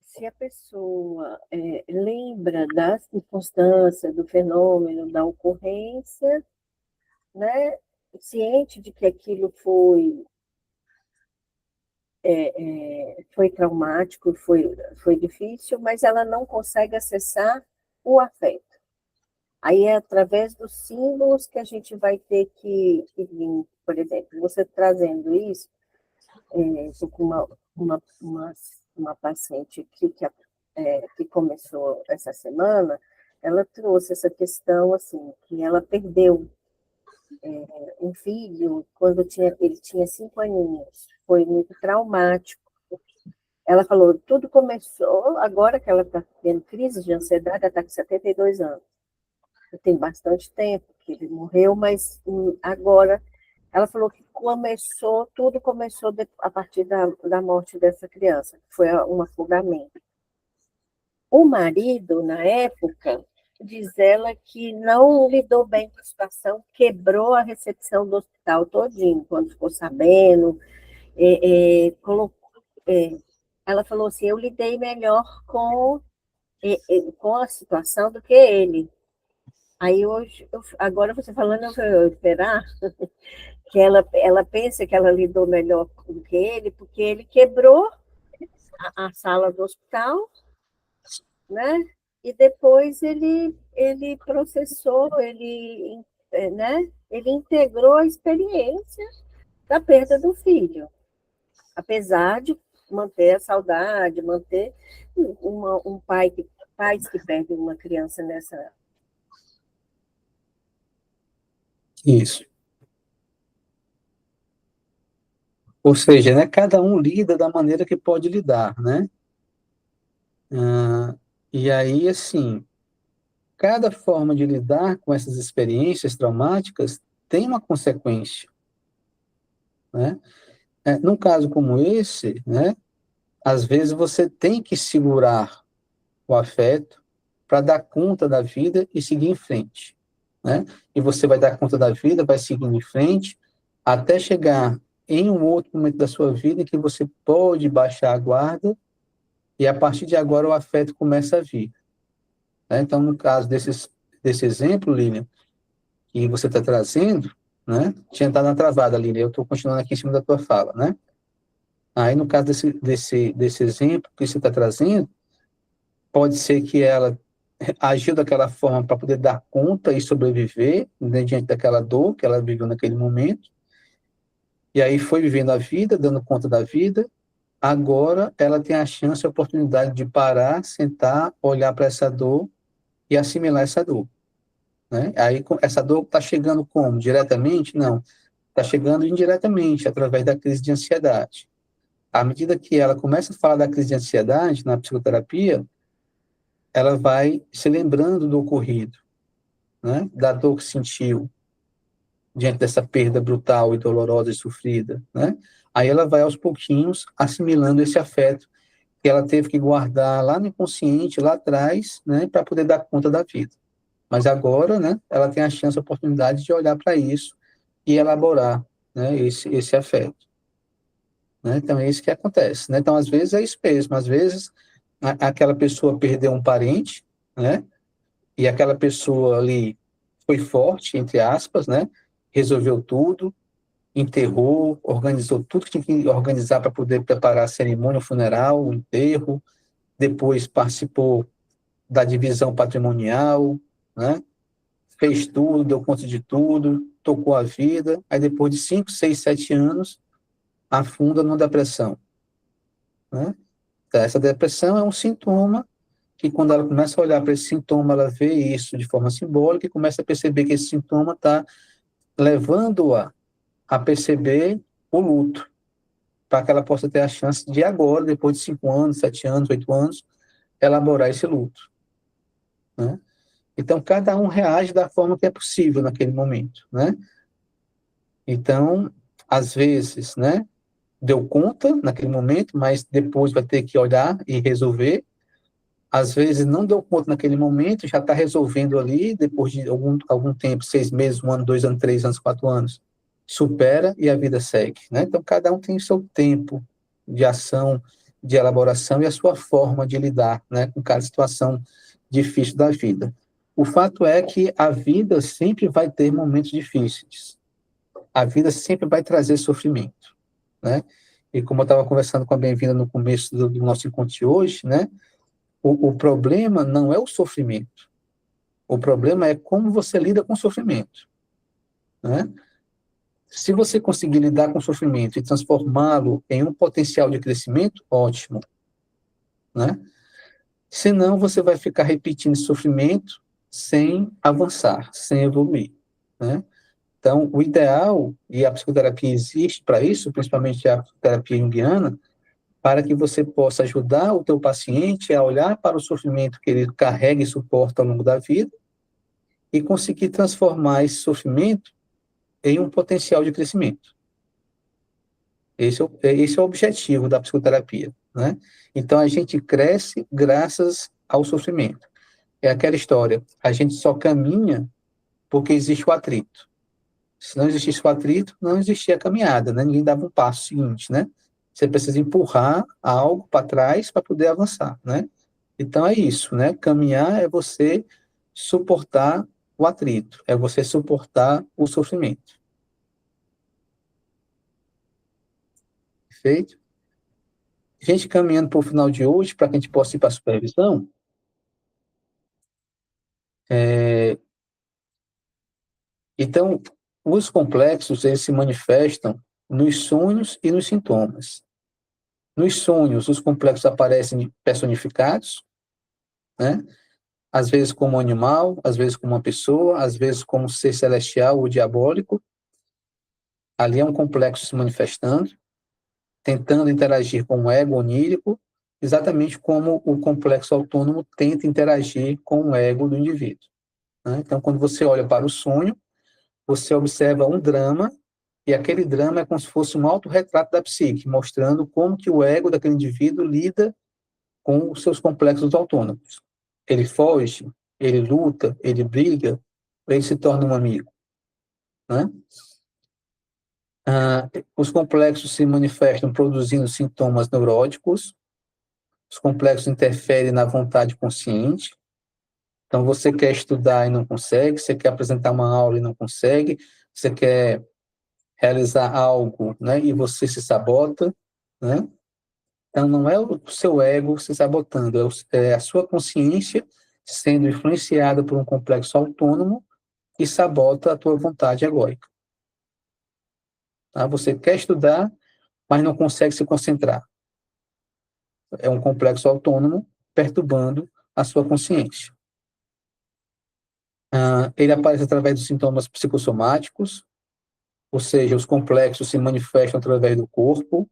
Se a pessoa lembra da circunstância, do fenômeno, da ocorrência, né, ciente de que aquilo foi traumático, foi difícil, mas ela não consegue acessar o afeto. Aí é através dos símbolos que a gente vai ter que vir, por exemplo, você trazendo isso, estou com uma paciente aqui que começou essa semana, ela trouxe essa questão, assim, que ela perdeu um filho quando ele tinha 5 aninhos, foi muito traumático. Ela falou, tudo começou, agora que ela está tendo crise de ansiedade, ela está com 72 anos. Tem bastante tempo que ele morreu, mas agora ela falou que tudo começou a partir da morte dessa criança, que foi um afogamento. O marido, na época, diz ela que não lidou bem com a situação, quebrou a recepção do hospital todinho, quando ficou sabendo, ela falou assim, eu lidei melhor com a situação do que ele. Aí hoje, agora você falando, eu vou esperar que ela pensa que ela lidou melhor do que ele, porque ele quebrou a sala do hospital, né? E depois ele processou, né? Ele integrou a experiência da perda do filho, apesar de manter a saudade, manter pais que perdem uma criança nessa. Isso. Ou seja, né, cada um lida da maneira que pode lidar, né? E aí, assim, cada forma de lidar com essas experiências traumáticas tem uma consequência, né? Num caso como esse, né, às vezes você tem que segurar o afeto para dar conta da vida e seguir em frente, né? E você vai dar conta da vida, vai seguindo em frente, até chegar em um outro momento da sua vida em que você pode baixar a guarda e a partir de agora o afeto começa a vir, né? Então, no caso desse exemplo, Lilian, que você está trazendo, né? Tinha estado na travada, Lilian, eu estou continuando aqui em cima da tua fala, né? Aí, no caso desse exemplo que você está trazendo, pode ser que ela agiu daquela forma para poder dar conta e sobreviver, né, diante daquela dor que ela viveu naquele momento, e aí foi vivendo a vida, dando conta da vida. Agora ela tem a chance, a oportunidade de parar, sentar, olhar para essa dor e assimilar essa dor, né? Aí essa dor está chegando como? Diretamente? Não. Está chegando indiretamente, através da crise de ansiedade. À medida que ela começa a falar da crise de ansiedade na psicoterapia, ela vai se lembrando do ocorrido, né? Da dor que sentiu diante dessa perda brutal e dolorosa e sofrida, né? Aí ela vai aos pouquinhos assimilando esse afeto que ela teve que guardar lá no inconsciente, lá atrás, né, para poder dar conta da vida. Mas agora, né, ela tem a chance, a oportunidade de olhar para isso e elaborar, né, esse afeto. Né? Então, é isso que acontece. Né? Então, às vezes é isso mesmo. Às vezes, aquela pessoa perdeu um parente, né? E aquela pessoa ali foi forte, entre aspas, né? Resolveu tudo, enterrou, organizou tudo que tinha que organizar para poder preparar a cerimônia, o funeral, o enterro. Depois participou da divisão patrimonial, né? Fez tudo, deu conta de tudo, tocou a vida, aí depois de 5, 6, 7 anos, afunda numa depressão, né? Então, essa depressão é um sintoma que, quando ela começa a olhar para esse sintoma, ela vê isso de forma simbólica e começa a perceber que esse sintoma está levando-a a perceber o luto, para que ela possa ter a chance de agora, depois de 5 anos, 7 anos, 8 anos, elaborar esse luto, né? Então, cada um reage da forma que é possível naquele momento, né? Então, às vezes, né, deu conta naquele momento, mas depois vai ter que olhar e resolver. Às vezes não deu conta naquele momento, já está resolvendo ali, depois de algum tempo, 6 meses, 1 ano, 2 anos, 3 anos, 4 anos, supera e a vida segue, né? Então, cada um tem o seu tempo de ação, de elaboração e a sua forma de lidar, né, com cada situação difícil da vida. O fato é que a vida sempre vai ter momentos difíceis. A vida sempre vai trazer sofrimento, né? E como eu estava conversando com a Bem-vinda no começo do nosso encontro de hoje, né? O problema não é o sofrimento. O problema é como você lida com o sofrimento, né? Se você conseguir lidar com o sofrimento e transformá-lo em um potencial de crescimento, ótimo, né? Senão, você vai ficar repetindo esse sofrimento sem avançar, sem evoluir, né? Então, o ideal, e a psicoterapia existe para isso, principalmente a terapia junguiana, para que você possa ajudar o teu paciente a olhar para o sofrimento que ele carrega e suporta ao longo da vida e conseguir transformar esse sofrimento em um potencial de crescimento. Esse é o objetivo da psicoterapia, né? Então, a gente cresce graças ao sofrimento. É aquela história, a gente só caminha porque existe o atrito. Se não existisse o atrito, não existia a caminhada, né? Ninguém dava um passo seguinte, né? Você precisa empurrar algo para trás para poder avançar, né? Então é isso, né? Caminhar é você suportar o atrito, é você suportar o sofrimento. Perfeito? Gente, caminhando para o final de hoje, para que a gente possa ir para a supervisão, então, os complexos, eles se manifestam nos sonhos e nos sintomas. Nos sonhos, os complexos aparecem personificados, né? Às vezes como um animal, às vezes como uma pessoa, às vezes como um ser celestial ou diabólico. Ali é um complexo se manifestando, tentando interagir com o ego onírico, exatamente como o complexo autônomo tenta interagir com o ego do indivíduo, né? Então, quando você olha para o sonho, você observa um drama, e aquele drama é como se fosse um autorretrato da psique, mostrando como que o ego daquele indivíduo lida com os seus complexos autônomos. Ele foge, ele luta, ele briga, ele se torna um amigo, né? Os complexos se manifestam produzindo sintomas neuróticos, os complexos interferem na vontade consciente. Então, você quer estudar e não consegue, você quer apresentar uma aula e não consegue, você quer realizar algo, né, e você se sabota, né? Então, não é o seu ego se sabotando, é a sua consciência sendo influenciada por um complexo autônomo que sabota a tua vontade egóica. Tá? Você quer estudar, mas não consegue se concentrar. É um complexo autônomo perturbando a sua consciência. Ele aparece através dos sintomas psicossomáticos, ou seja, os complexos se manifestam através do corpo,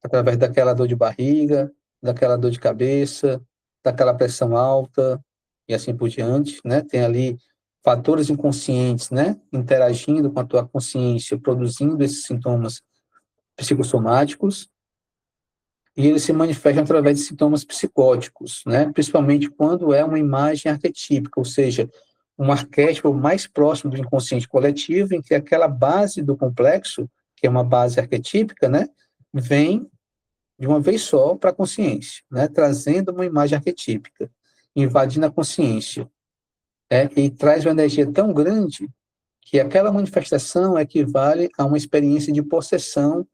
através daquela dor de barriga, daquela dor de cabeça, daquela pressão alta e assim por diante, né? Tem ali fatores inconscientes, né, interagindo com a tua consciência, produzindo esses sintomas psicossomáticos, e eles se manifestam através de sintomas psicóticos, né, principalmente quando é uma imagem arquetípica, ou seja, um arquétipo mais próximo do inconsciente coletivo, em que aquela base do complexo, que é uma base arquetípica, né, vem de uma vez só para a consciência, né, trazendo uma imagem arquetípica, invadindo a consciência, e traz uma energia tão grande que aquela manifestação equivale a uma experiência de possessão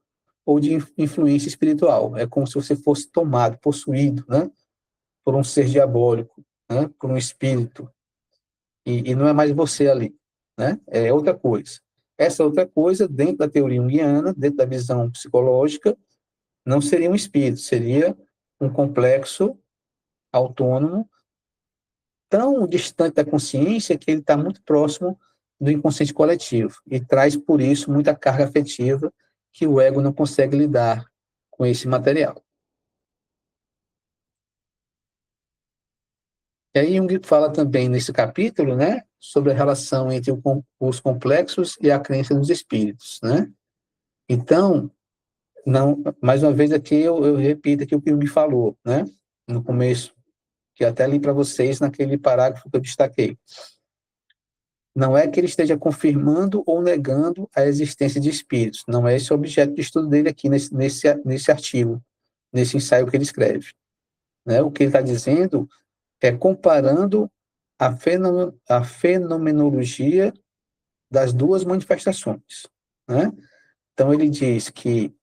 ou de influência espiritual. É como se você fosse tomado, possuído, né, por um ser diabólico, né, por um espírito, e não é mais você ali. né? É outra coisa. Essa outra coisa, dentro da teoria junguiana, dentro da visão psicológica, não seria um espírito, seria um complexo autônomo tão distante da consciência que ele está muito próximo do inconsciente coletivo e traz, por isso, muita carga afetiva que o ego não consegue lidar com esse material. E aí Jung fala também nesse capítulo, né, sobre a relação entre os complexos e a crença nos espíritos, né? Então, não, mais uma vez aqui eu repito aqui o que Jung falou, né, no começo, que até li para vocês naquele parágrafo que eu destaquei. Não é que ele esteja confirmando ou negando a existência de espíritos, não é esse o objeto de estudo dele aqui nesse artigo, nesse ensaio que ele escreve, né? O que ele está dizendo é comparando a fenomenologia das duas manifestações, né? Então, ele diz que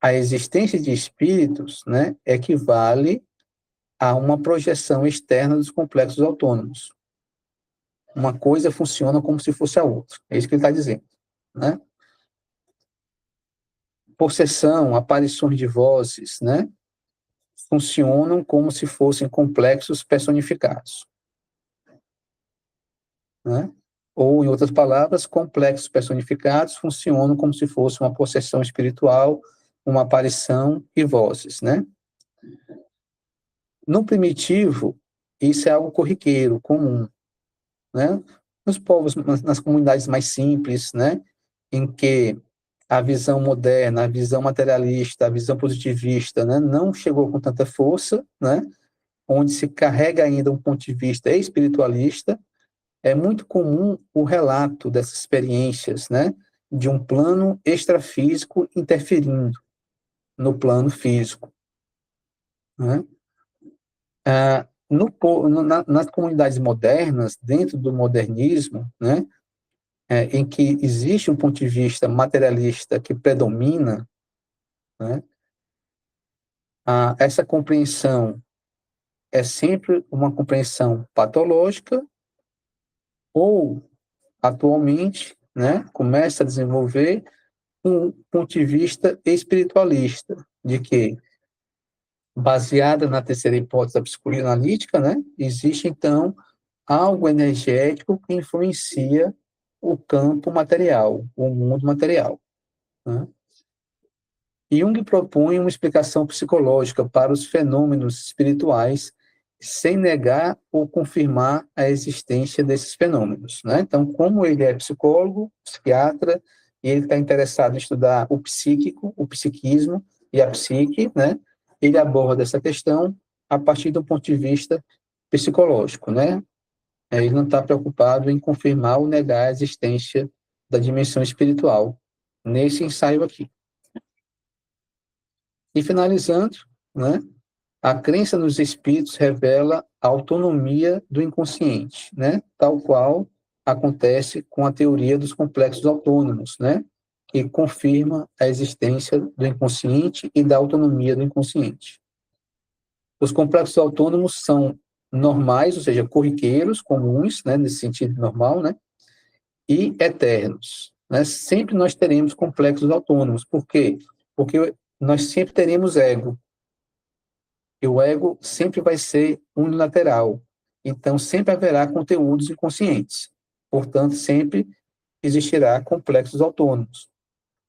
a existência de espíritos, né, equivale a uma projeção externa dos complexos autônomos. Uma coisa funciona como se fosse a outra. É isso que ele está dizendo, né? Possessão, aparições de vozes, né, funcionam como se fossem complexos personificados, né? Ou, em outras palavras, complexos personificados funcionam como se fosse uma possessão espiritual, uma aparição e vozes, né? No primitivo, isso é algo corriqueiro, comum, né? Nos povos, nas comunidades mais simples, né? Em que a visão moderna, a visão materialista, a visão positivista, né? Não chegou com tanta força, né? Onde se carrega ainda um ponto de vista espiritualista, é muito comum o relato dessas experiências, né? De um plano extrafísico interferindo no plano físico, né? Nas comunidades modernas, dentro do modernismo, né, em que existe um ponto de vista materialista que predomina, né, essa compreensão é sempre uma compreensão patológica ou, atualmente, né, começa a desenvolver um ponto de vista espiritualista, de que, baseada na terceira hipótese da psicologia analítica, né, existe, então, algo energético que influencia o campo material, o mundo material, né? Jung propõe uma explicação psicológica para os fenômenos espirituais, sem negar ou confirmar a existência desses fenômenos, né? Então, como ele é psicólogo, psiquiatra, e ele está interessado em estudar o psíquico, o psiquismo e a psique, né? Ele aborda essa questão a partir do ponto de vista psicológico, né? Ele não está preocupado em confirmar ou negar a existência da dimensão espiritual nesse ensaio aqui. E finalizando, né, a crença nos espíritos revela a autonomia do inconsciente, né, tal qual acontece com a teoria dos complexos autônomos, né, que confirma a existência do inconsciente e da autonomia do inconsciente. Os complexos autônomos são normais, ou seja, corriqueiros, comuns, né, nesse sentido normal, né, e eternos, né? Sempre nós teremos complexos autônomos. Por quê? Porque nós sempre teremos ego. E o ego sempre vai ser unilateral. Então, sempre haverá conteúdos inconscientes. Portanto, sempre existirá complexos autônomos.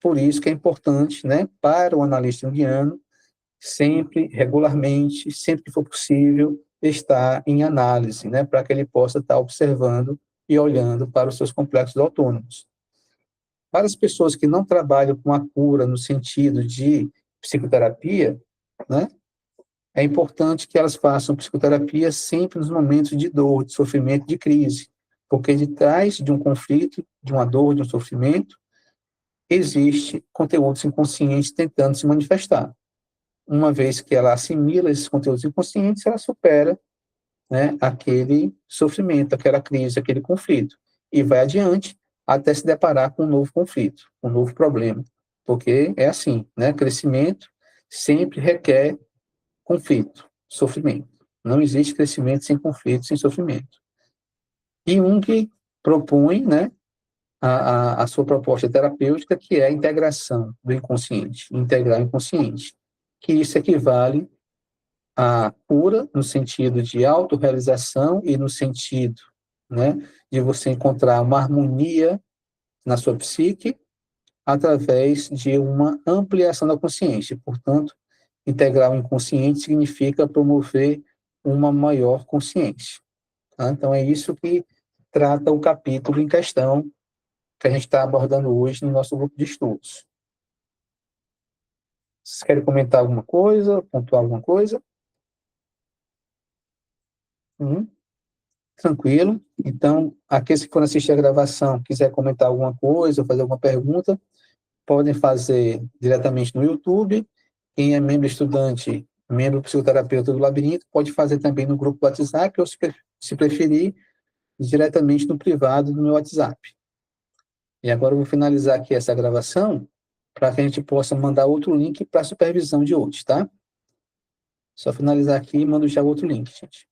Por isso que é importante, né, para o analista junguiano, sempre, regularmente, sempre que for possível, estar em análise, né, para que ele possa estar observando e olhando para os seus complexos autônomos. Para as pessoas que não trabalham com a cura no sentido de psicoterapia, né, é importante que elas façam psicoterapia sempre nos momentos de dor, de sofrimento, de crise, porque de trás de um conflito, de uma dor, de um sofrimento, existe conteúdos inconscientes tentando se manifestar. Uma vez que ela assimila esses conteúdos inconscientes, ela supera, né, aquele sofrimento, aquela crise, aquele conflito, e vai adiante até se deparar com um novo conflito, um novo problema, porque é assim, né, crescimento sempre requer conflito, sofrimento. Não existe crescimento sem conflito, sem sofrimento. E Jung propõe, né, a sua proposta terapêutica, que é a integração do inconsciente, integrar o inconsciente, que isso equivale à cura no sentido de autorrealização e no sentido, né, de você encontrar uma harmonia na sua psique através de uma ampliação da consciência. Portanto, integrar o inconsciente significa promover uma maior consciência. Tá? Então, é isso que trata o capítulo em questão que a gente está abordando hoje no nosso grupo de estudos. Vocês querem comentar alguma coisa, pontuar alguma coisa? Tranquilo. Então, aqueles que forem assistir a gravação, quiser comentar alguma coisa, fazer alguma pergunta, podem fazer diretamente no YouTube. Quem é membro estudante, membro psicoterapeuta do Labirinto, pode fazer também no grupo do WhatsApp, ou se preferir, diretamente no privado do meu WhatsApp. E agora eu vou finalizar aqui essa gravação, para que a gente possa mandar outro link para a supervisão de hoje, tá? Só finalizar aqui e mando já outro link, gente.